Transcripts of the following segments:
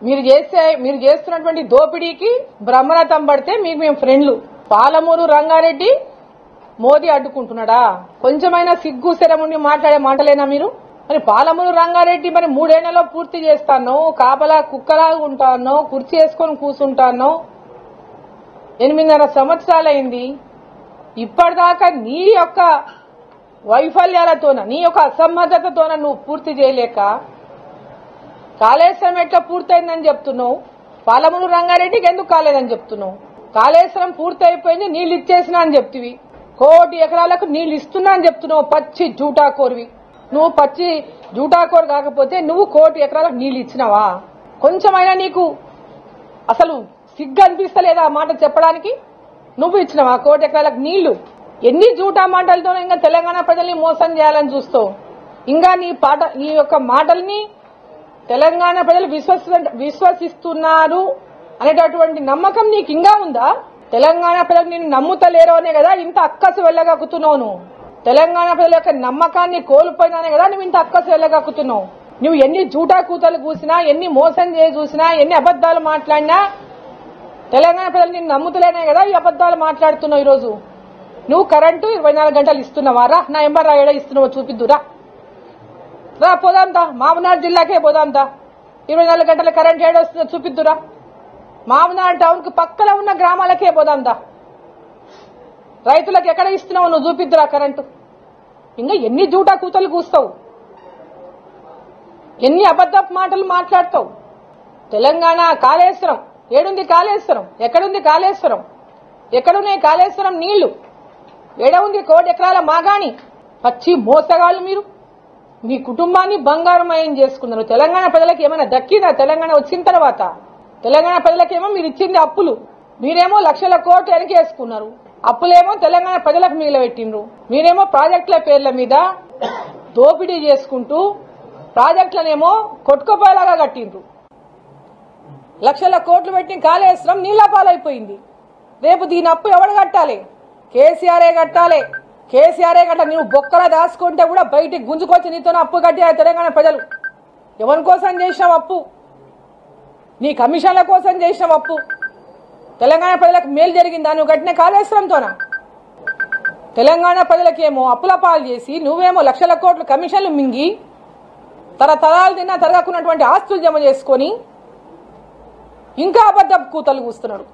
మీరు చేస్తున్నటువంటి దోపిడీకి బ్రహ్మరథం పడితే మీకు మేము ఫ్రెండ్లు. పాలమూరు రంగారెడ్డి మోదీ అడ్డుకుంటున్నాడా? కొంచెమైనా సిగ్గు శరముండి మాట్లాడే మాటలేనా మీరు? మరి పాలమూరు రంగారెడ్డి మరి 3 ఏళ్లలో పూర్తి చేస్తాను, కాపలా కుక్కలా ఉంటాను, కుర్చీ వేసుకొని కూర్చుంటాను. 8.5 సంవత్సరాలైంది. ఇప్పటిదాకా నీ యొక్క వైఫల్యాలతోన, నీ యొక్క అసమర్థతతోన నువ్వు పూర్తి చేయలేక కాళేశ్వరం ఎట్లా పూర్తయిందని చెప్తున్నావు, పాలమూరు రంగారెడ్డికి ఎందుకు కాలేదని చెప్తున్నావు? కాళేశ్వరం పూర్తయిపోయింది, నీళ్లు ఇచ్చేసినా అని చెప్తివి. 1 కోటి ఎకరాలకు నీళ్లు ఇస్తున్నా అని చెప్తున్నావు. పచ్చి జూటాకోర్వి నువ్వు. పచ్చి జూటాకోరు కాకపోతే నువ్వు 1 కోటి ఎకరాలకు నీళ్లు ఇచ్చినావా? కొంచెమైనా నీకు అసలు సిగ్గు అనిపిస్తలేదా ఆ మాట చెప్పడానికి? నువ్వు ఇచ్చినావా 1 కోటి ఎకరాలకు నీళ్లు? ఎన్ని జూటా మాటలతో ఇంకా తెలంగాణ ప్రజల్ని మోసం చేయాలని చూస్తావు? ఇంకా నీ యొక్క మాటల్ని తెలంగాణ ప్రజలు విశ్వసిస్తున్నారు అనేటటువంటి నమ్మకం నీకు ఇంకా ఉందా? తెలంగాణ ప్రజలు నిన్ను నమ్ముతలేరు అనే కదా ఇంత అక్కసు వెళ్ళగక్కుతున్నావు నువ్వు. తెలంగాణ ప్రజల యొక్క నమ్మకాన్ని కోల్పోయినానే కదా నువ్వు ఇంత అక్కసు వెళ్ళగక్కుతున్నావు. నువ్వు ఎన్ని జూటా కూతలు కూసినా, ఎన్ని మోసం చేసి చూసినా, ఎన్ని అబద్దాలు మాట్లాడినా తెలంగాణ ప్రజలు నిన్ను నమ్ముతలేనే కదా ఈ అబద్దాలు మాట్లాడుతున్నావు. ఈరోజు నువ్వు కరెంటు 24 గంటలు ఇస్తున్నావా? రా నా ఎంబర్ రాయడా ఇస్తున్నావో చూపిద్దురా. రా పోదాంతా, మామనాడు జిల్లాకే పోదాంతా. 24 గంటల కరెంట్ ఏడొస్తుందో చూపిద్దురా. మామనాడు టౌన్ కు పక్కన ఉన్న గ్రామాలకే పోదాందా. రైతులకు ఎక్కడ ఇస్తున్నావు నువ్వు చూపిద్దురా కరెంటు. ఇంకా ఎన్ని జూటా కూతలు కూస్తావు, ఎన్ని అబద్ధపు మాటలు మాట్లాడతావు? తెలంగాణ కాళేశ్వరం ఏడుంది? కాళేశ్వరం ఎక్కడుంది? కాళేశ్వరం ఎక్కడున్నాయి? కాళేశ్వరం నీళ్లు ఏడ ఉంది? 1 కోటి ఎకరాల మాగాణి. పచ్చి మోసగాళ్ళు మీరు. మీ కుటుంబాన్ని బంగారమయం చేసుకున్నారు. తెలంగాణ ప్రజలకు ఏమైనా దక్కిందా? తెలంగాణ వచ్చిన తర్వాత తెలంగాణ ప్రజలకేమో మీరు ఇచ్చింది అప్పులు, మీరేమో లక్షల కోట్లు వెనకేసుకున్నారు. అప్పులేమో తెలంగాణ ప్రజలకు మిగిలిపెట్టిండ్రు. మీరేమో ప్రాజెక్టుల పేర్ల మీద దోపిడీ చేసుకుంటూ ప్రాజెక్టులనేమో కొట్టుకుపోయేలాగా కట్టిండ్రు. లక్షల కోట్లు పెట్టిన కాళేశ్వరం నీళ్ల పాలైపోయింది. రేపు దీని అప్పు ఎవరు కట్టాలి? కేసీఆరే కట్టాలి. కేసీఆరే కట్టాలి. నువ్వు బొక్కలా దాచుకుంటే కూడా బయటికి గుంజుకొచ్చి నీతో అప్పు కట్టారు తెలంగాణ ప్రజలు. ఎవరి కోసం చేసినావు అప్పు? నీ కమిషన్ల కోసం చేసినావు అప్పు. తెలంగాణ ప్రజలకు మేలు జరిగిందా నువ్వు కట్టిన కాళేశ్వరంతోనా? తెలంగాణ ప్రజలకేమో అప్పుల పాలు చేసి నువ్వేమో లక్షల కోట్లు కమిషన్లు మింగి తరతరాలు తిన్నా తరగకున్నటువంటి ఆస్తులు జమ చేసుకొని ఇంకా అబద్ధపు కూతలు కూస్తున్నాడు.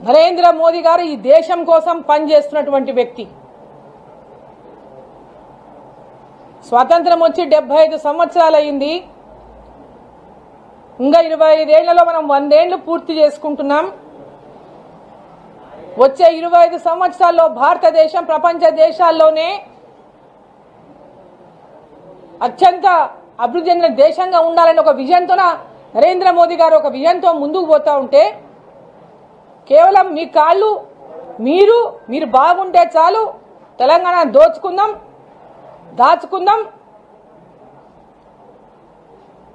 నరేంద్ర మోదీ గారు ఈ దేశం కోసం పనిచేస్తున్నటువంటి వ్యక్తి. స్వాతంత్రం వచ్చి 75 సంవత్సరాలు అయింది. ఇంకా 25 ఏళ్లలో మనం 100 ఏళ్లు పూర్తి చేసుకుంటున్నాం. వచ్చే 25 సంవత్సరాల్లో భారతదేశం ప్రపంచ దేశాల్లోనే అత్యంత అభివృద్ధి చెందిన దేశంగా ఉండాలని ఒక విజన్తో నరేంద్ర మోదీ గారు ఒక విజన్తో ముందుకు పోతా ఉంటే కేవలం మీ కాళ్ళు మీరు బాగుంటే చాలు, తెలంగాణ దోచుకుందాం, దాచుకుందాం,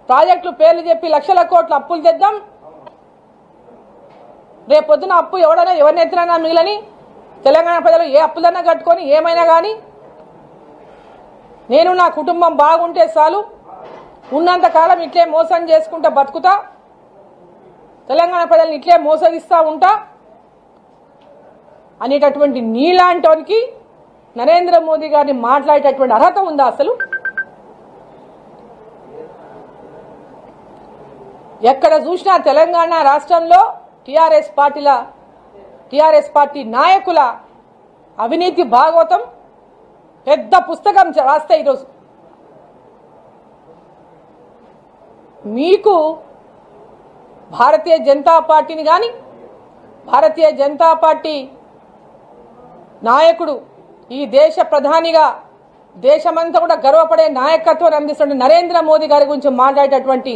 ప్రాజెక్టులు పేర్లు చెప్పి లక్షల కోట్ల అప్పులు తెద్దాం, రేపొద్దున అప్పు ఎవరిని ఎత్తినా మిగిలని తెలంగాణ ప్రజలు ఏ అప్పులన్నా కట్టుకొని ఏమైనా కానీ నేను నా కుటుంబం బాగుంటే చాలు, ఉన్నంతకాలం ఇట్లే మోసం చేసుకుంటా బతుకుతా, తెలంగాణ ప్రజల్ని ఇట్లే మోసగిస్తా ఉంటా అనేటటువంటి నీలాంటి నరేంద్ర మోదీ గారిని మాట్లాడేటటువంటి అర్హత ఉందా అసలు? ఎక్కడ చూసినా తెలంగాణ రాష్ట్రంలో టీఆర్ఎస్ పార్టీ నాయకుల అవినీతి భాగవతం పెద్ద పుస్తకం రాస్తే ఈరోజు మీకు భారతీయ జనతా పార్టీని కానీ భారతీయ జనతా పార్టీ నాయకుడు ఈ దేశ ప్రధానిగా దేశమంతా కూడా గర్వపడే నాయకత్వాన్ని అందిస్తున్న నరేంద్ర మోదీ గారి గురించి మాట్లాడేటటువంటి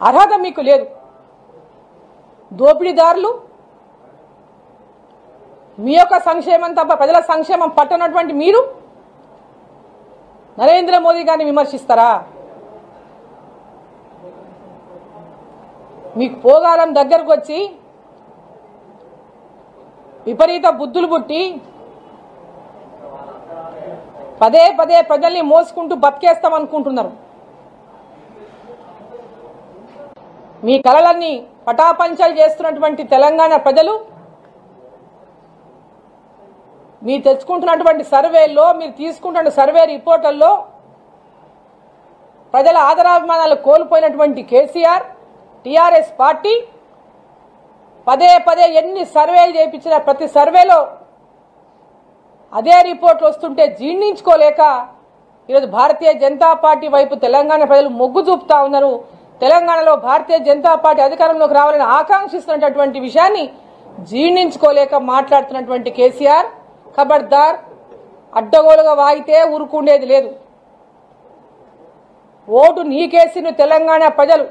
అర్హత మీకు లేదు. దోపిడీదారులు మీ యొక్క సంక్షేమం తప్ప ప్రజల సంక్షేమం పట్టనటువంటి మీరు నరేంద్ర మోదీ గారిని విమర్శిస్తారా? మీకు పోగాలం దగ్గరకు వచ్చి విపరీత బుద్ధులు పుట్టి పదే పదే ప్రజల్ని మోసుకుంటూ బతికేస్తామనుకుంటున్నారు. మీ కలలన్నీ పటాపంచలు చేస్తున్నటువంటి తెలంగాణ ప్రజలు మీరు తెచ్చుకుంటున్నటువంటి సర్వేల్లో, మీరు తీసుకుంటున్న సర్వే రిపోర్టుల్లో ప్రజల ఆదరాభిమానాలు కోల్పోయినటువంటి కేసీఆర్ టీఆర్ఎస్ పార్టీ పదే పదే ఎన్ని సర్వేలు చేయించినా ప్రతి సర్వేలో అదే రిపోర్ట్లు వస్తుంటే జీర్ణించుకోలేక ఈరోజు భారతీయ జనతా పార్టీ వైపు తెలంగాణ ప్రజలు మొగ్గు చూపుతా ఉన్నారు. తెలంగాణలో భారతీయ జనతా పార్టీ అధికారంలోకి రావాలని ఆకాంక్షిస్తున్నటువంటి విషయాన్ని జీర్ణించుకోలేక మాట్లాడుతున్నటువంటి కేసీఆర్ ఖబర్దార్, అడ్డగోలుగా వాగితే ఊరుకుండేది లేదు. ఓటు నీకేసిన తెలంగాణ ప్రజలు,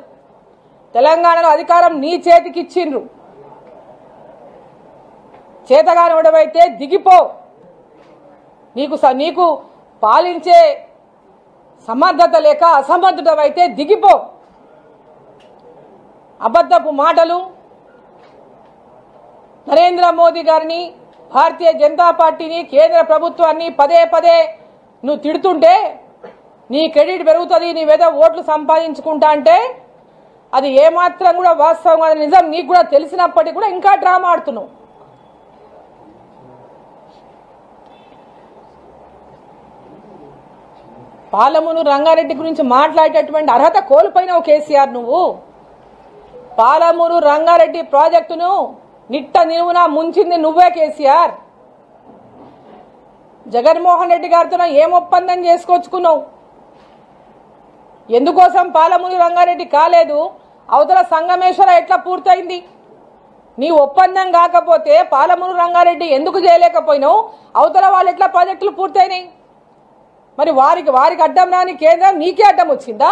తెలంగాణలో అధికారం నీ చేతికి ఇచ్చిండ్రు. చేతగానివడవైతే దిగిపో. నీకు పాలించే సమర్థత లేక అసమర్థుడవైతే దిగిపో. అబద్ధపు మాటలు నరేంద్ర మోదీ గారిని, భారతీయ జనతా పార్టీని, కేంద్ర ప్రభుత్వాన్ని పదే పదే నువ్వు తిడుతుంటే నీ క్రెడిట్ పెరుగుతుంది, నీవేదో ఓట్లు సంపాదించుకుంటా అంటే అది ఏమాత్రం కూడా వాస్తవం కాదు. నిజం నీకు కూడా తెలిసినప్పటికీ కూడా ఇంకా డ్రామా ఆడుతున్నావు. పాలమూరు రంగారెడ్డి గురించి మాట్లాడేటటువంటి అర్హత కోల్పోయినావు కేసీఆర్. నువ్వు పాలమూరు రంగారెడ్డి ప్రాజెక్టును నిట్ట నిలువున ముంచింది నువ్వే కేసీఆర్. జగన్మోహన్ రెడ్డి గారితో ఏం ఒప్పందం చేసుకొచ్చుకున్నావు? ఎందుకోసం పాలమూరు రంగారెడ్డి కాలేదు? అవతల సంగమేశ్వర ఎట్లా పూర్తయింది? నీ ఒప్పందం కాకపోతే పాలమూరు రంగారెడ్డి ఎందుకు చేయలేకపోయినావు? అవతల వాళ్ళు ఎట్లా ప్రాజెక్టులు పూర్తయినాయి? మరి వారికి అడ్డం రాని కేంద్రం నీకే అడ్డం వచ్చిందా?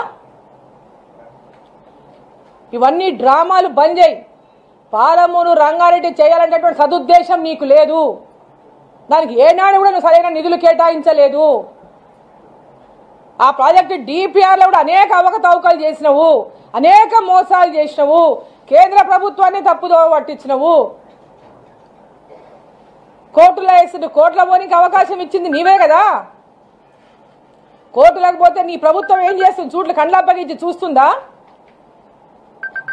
ఇవన్నీ డ్రామాలు బంద్ చేయి. పాలమూరు రంగారెడ్డి చేయాలనేటువంటి సదుద్దేశం నీకు లేదు. దానికి ఏనాడు కూడా నువ్వు సరైన నిధులు కేటాయించలేదు. ఆ ప్రాజెక్టు డిపిఆర్లో కూడా అనేక అవకతవకలు చేసినవు, అనేక మోసాలు చేసినవు, కేంద్ర ప్రభుత్వాన్ని తప్పుదోవ పట్టించినవు. కోర్టులో వేసి కోర్టులో పోనీకి అవకాశం ఇచ్చింది నీవే కదా. కోర్టులకు పోతే నీ ప్రభుత్వం ఏం చేస్తుంది? చూట్లు కండ్లప్పగించి చూస్తుందా?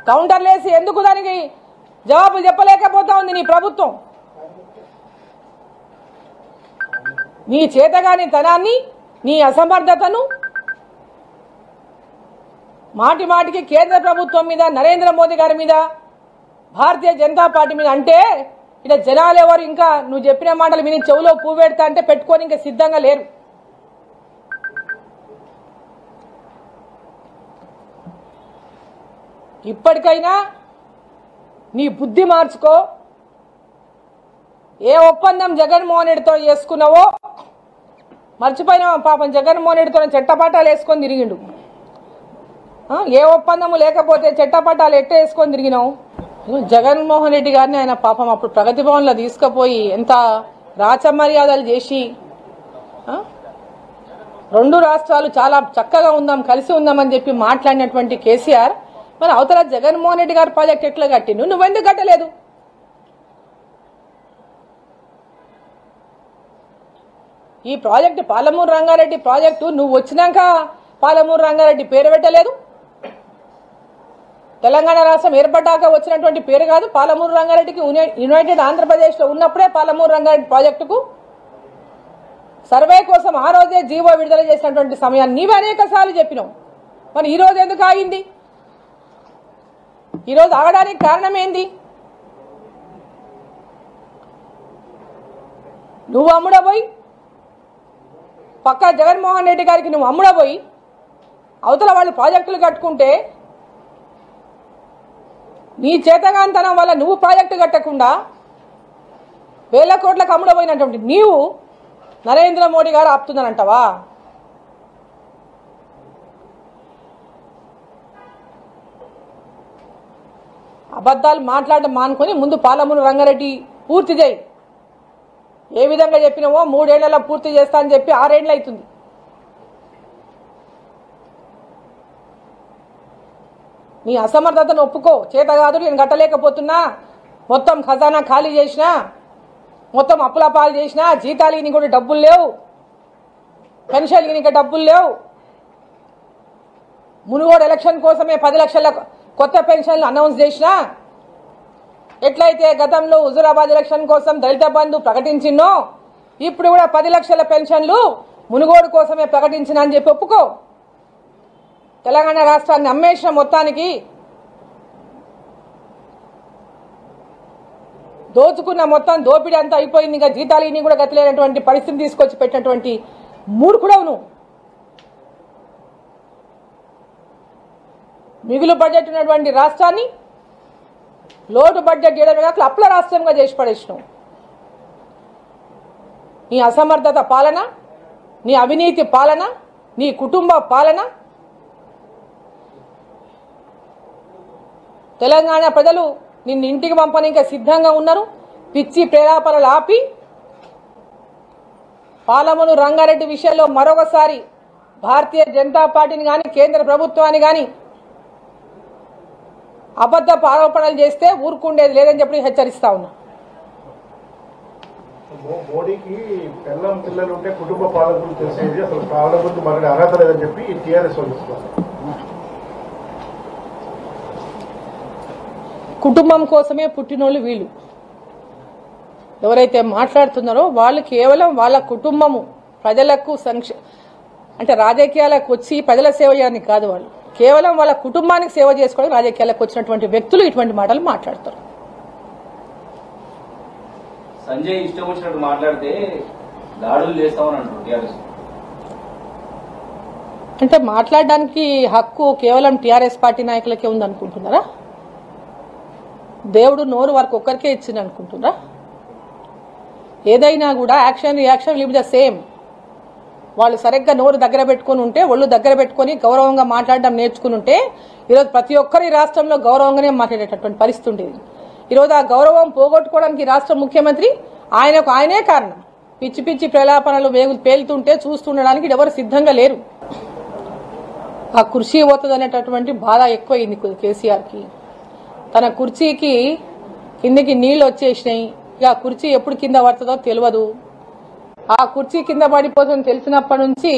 కౌంటర్లేసి ఎందుకు దానికి జవాబులు చెప్పలేకపోతా ఉంది నీ ప్రభుత్వం? నీ చేతగాని తనాన్ని, నీ అసమర్థతను మాటి మాటికి కేంద్ర ప్రభుత్వం మీద, నరేంద్ర మోదీ గారి మీద, భారతీయ జనతా పార్టీ మీద అంటే ఇక జనాలు ఎవరు ఇంకా నువ్వు చెప్పిన మాటలు విని చెవులో పువ్వు పెడతా అంటే పెట్టుకొని ఇంకా సిద్ధంగా లేరు. ఇప్పటికైనా నీ బుద్ధి మార్చుకో. ఏ ఒప్పందం జగన్మోహన్ రెడ్డితో చేసుకున్నావో మర్చిపోయినావా? పాపం జగన్మోహన్ రెడ్డితో చెట్టపట్టాలు వేసుకొని తిరిగిండు. ఏ ఒప్పందము లేకపోతే చెట్టపట్టాలు ఎట్ట వేసుకొని తిరిగినావు? జగన్మోహన్ రెడ్డి గారిని ఆయన పాపం అప్పుడు ప్రగతి భవన్లో తీసుకుపోయి ఎంత రాచమర్యాదలు చేసి రెండు రాష్ట్రాలు చాలా చక్కగా ఉందాం, కలిసి ఉందామని చెప్పి మాట్లాడినటువంటి కేసీఆర్ మరి అవతల జగన్మోహన్ రెడ్డి గారి ప్రాజెక్ట్ ఎట్లా కట్టిండు? నువ్వెందుకు కట్టలేదు? ఈ ప్రాజెక్టు పాలమూరు రంగారెడ్డి ప్రాజెక్టు నువ్వు వచ్చినాక పాలమూరు రంగారెడ్డి పేరు పెట్టలేదు. తెలంగాణ రాష్ట్రం ఏర్పడ్డాక వచ్చినటువంటి పేరు కాదు. పాలమూరు రంగారెడ్డికి యునైటెడ్ ఆంధ్రప్రదేశ్లో ఉన్నప్పుడే పాలమూరు రంగారెడ్డి ప్రాజెక్టుకు సర్వే కోసం ఆ రోజే జీవో విడుదల చేసినటువంటి సమయాన్ని నీవే అనేక సార్లు చెప్పినావు. మరి ఈ రోజు ఎందుకు ఆగింది? ఈరోజు ఆగడానికి కారణం ఏంది? నువ్వు అమ్ముడబోయి పక్క జగన్మోహన్ రెడ్డి గారికి నువ్వు అమ్ముడబోయి అవతల వాళ్ళు ప్రాజెక్టులు కట్టుకుంటే నీ చేతగాంతనం వల్ల నువ్వు ప్రాజెక్టు కట్టకుండా వేల కోట్లకు అమ్ముడబోయినటువంటి నీవు నరేంద్ర మోడీ గారు ఆపుతుందనంటావా? అబద్ధాలు మాట్లాడడం మానుకొని ముందు పాలమూరు రంగారెడ్డి పూర్తి చేయి. ఏ విధంగా చెప్పినావో 3 ఏళ్లలో పూర్తి చేస్తా అని చెప్పి 6 ఏళ్ళు అవుతుంది. నీ అసమర్థతను ఒప్పుకో. చేత కాదు, నేను కట్టలేకపోతున్నా, మొత్తం ఖజానా ఖాళీ చేసినా, మొత్తం అప్పుల పాలు చేసినా, జీతాలు నీకు కూడా డబ్బులు లేవు, పెన్షన్కి నీకు డబ్బులు లేవు, మునుగోడు ఎలక్షన్ కోసమే 10 లక్షల కొత్త పెన్షన్లు అనౌన్స్ చేసినా, ఎట్లయితే గతంలో హుజూరాబాద్ ఎలక్షన్ కోసం దళిత బంధు ప్రకటించినో ఇప్పుడు కూడా 10 లక్షల పెన్షన్లు మునుగోడు కోసమే ప్రకటించిన అని చెప్పి ఒప్పుకో. తెలంగాణ రాష్ట్రాన్ని అమ్మేసిన మొత్తానికి, దోచుకున్న మొత్తం దోపిడీ అంతా అయిపోయింది. ఇంకా జీతాలు ఇన్ని కూడా గతిలేనటువంటి పరిస్థితి తీసుకొచ్చి పెట్టినటువంటి మూర్ఖుడవు నువ్వు. మిగులు బడ్జెట్ ఉన్నటువంటి రాష్ట్రాన్ని లోటు బడ్జెట్ చేయడమే కాక అప్పుల రాష్ట్రంగా చేసి పడేసినావు. నీ అసమర్థత పాలన, నీ అవినీతి పాలన, నీ కుటుంబ పాలన తెలంగాణ ప్రజలు నిన్ను ఇంటికి పంపనీకి సిద్ధంగా ఉన్నారు. పిచ్చి ప్రేరేపణలు ఆపి పాలమూరు రంగారెడ్డి విషయంలో మరొకసారి భారతీయ జనతా పార్టీని కానీ కేంద్ర ప్రభుత్వాన్ని కానీ అబద్ధపు ఆరోపణలు చేస్తే ఊరుకుండేది లేదని చెప్పి హెచ్చరిస్తా ఉన్నా. మోడీకి పిల్లం పిల్లలు ఉంటే కుటుంబ పాలకులు తెలిసేది, అసలు పాలకులకు మరొక అర్హత లేదని చెప్పి టీఆర్ఎస్ వాళ్ళు చెప్తున్నారు. కుటుంబం కోసమే పుట్టినోళ్ళు వీళ్ళు. ఎవరైతే మాట్లాడుతున్నారో వాళ్ళు కేవలం వాళ్ళ కుటుంబము ప్రజలకు అంటే రాజకీయాలకు వచ్చి ప్రజల సేవ చేయడానికి కాదు, వాళ్ళు కేవలం వాళ్ళ కుటుంబానికి సేవ చేసుకోవడానికి రాజకీయాలకు వచ్చినటువంటి వ్యక్తులు ఇటువంటి మాటలు మాట్లాడతారు. సంజయ్ ఇష్టం వచ్చినట్టు మాట్లాడితే దాడులు చేస్తామని అంటారు టీఆర్ఎస్. అంటే మాట్లాడడానికి హక్కు కేవలం టీఆర్ఎస్ పార్టీ నాయకులకే ఉందనుకుంటున్నారా? దేవుడు నోరు వారికి ఒక్కరికే ఇచ్చింది అనుకుంటున్నారా? ఏదైనా కూడా action reaction live the same. వాళ్ళు సరిగ్గా నోరు దగ్గర పెట్టుకుని ఉంటే, ఒళ్ళు దగ్గర పెట్టుకుని గౌరవంగా మాట్లాడడం నేర్చుకుని ఉంటే ఈరోజు ప్రతి ఒక్కరి రాష్ట్రంలో గౌరవంగానే మాట్లాడేటటువంటి పరిస్థితి ఉండేది. ఈరోజు ఆ గౌరవం పోగొట్టుకోవడానికి రాష్ట్ర ముఖ్యమంత్రి ఆయనే కారణం. పిచ్చి పిచ్చి ప్రలాపనలు పేలుతుంటే చూస్తుండడానికి ఎవరు సిద్ధంగా లేరు. ఆ కుర్చీ పోతుంది అనేటటువంటి బాధ ఎక్కువైంది కేసీఆర్కి. తన కుర్చీకి కిందికి నీళ్లు వచ్చేసినాయి. ఇక కుర్చీ ఎప్పుడు కింద పడుతుందో తెలియదు. ఆ కుర్చీ కింద పడిపోతుందని తెలిసినప్పటి నుంచి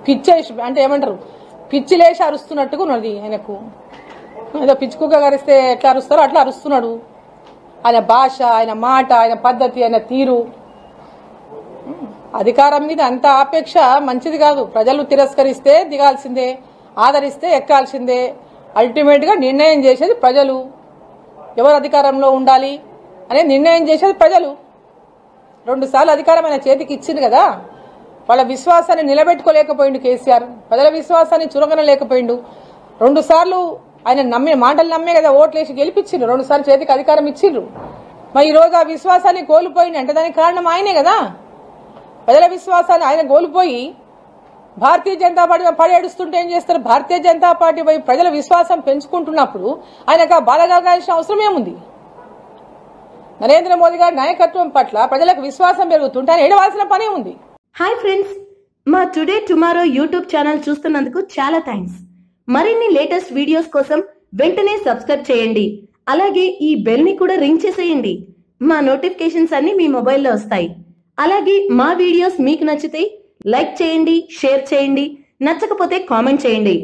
పిచ్చేసి అంటే ఏమంటారు పిచ్చిలేసి అరుస్తున్నట్టుగా ఉన్నది ఆయనకు. ఏదో పిచ్చుకుక్క కరిస్తే ఎట్లా అరుస్తారో అట్లా అరుస్తున్నాడు. ఆయన భాష, ఆయన మాట, ఆయన పద్ధతి, ఆయన తీరు. అధికారం మీద అంత ఆపేక్ష మంచిది కాదు. ప్రజలు తిరస్కరిస్తే దిగాల్సిందే, ఆదరిస్తే ఎక్కాల్సిందే. అల్టిమేట్ గా నిర్ణయం చేసేది ప్రజలు. ఎవరు అధికారంలో ఉండాలి అనే నిర్ణయం చేసేది ప్రజలు. 2 సార్లు అధికారం ఆయన చేతికి ఇచ్చింది కదా. వాళ్ళ విశ్వాసాన్ని నిలబెట్టుకోలేకపోయిండు కేసీఆర్. ప్రజల విశ్వాసాన్ని చురగనలేకపోయిండు. 2 సార్లు ఆయన మాటలు నమ్మే కదా ఓట్లేసి గెలిపించిండ్రు. 2 సార్లు చేతికి అధికారం ఇచ్చిండ్రు. మరి ఈ రోజు ఆ విశ్వాసాన్ని కోల్పోయింది అంటే దానికి కారణం ఆయనే కదా. ప్రజల విశ్వాసాన్ని ఆయన కోల్పోయి భారతీయ జనతా పార్టీ పడేడుస్తుంటే ఏం చేస్తారు? భారతీయ జనతా పార్టీ వైపు ప్రజల విశ్వాసం పెంచుకుంటున్నప్పుడు ఆయనకు ఆ బాధ కలగాల్సిన అవసరం ఏముంది? నరేంద్ర మోదీ గారి నాయకత్వం పట్ల ప్రజలకు విశ్వాసం పెరుగుతుంటే ఆయన ఏడవాల్సిన పనే ఉంది. హాయ్ ఫ్రెండ్స్, మా టుడే టుమారో యూట్యూబ్ ఛానల్ చూస్తున్నందుకు చాలా థ్యాంక్స్. మరిన్ని లేటెస్ట్ వీడియోస్ కోసం వెంటనే సబ్స్క్రైబ్ చేయండి. అలాగే ఈ బెల్ ని కూడా రింగ్ చేసేయండి. మా నోటిఫికేషన్స్ అన్ని మీ మొబైల్లో వస్తాయి. అలాగే మా వీడియోస్ మీకు నచ్చితే లైక్ చేయండి, షేర్ చేయండి, నచ్చకపోతే కామెంట్ చేయండి.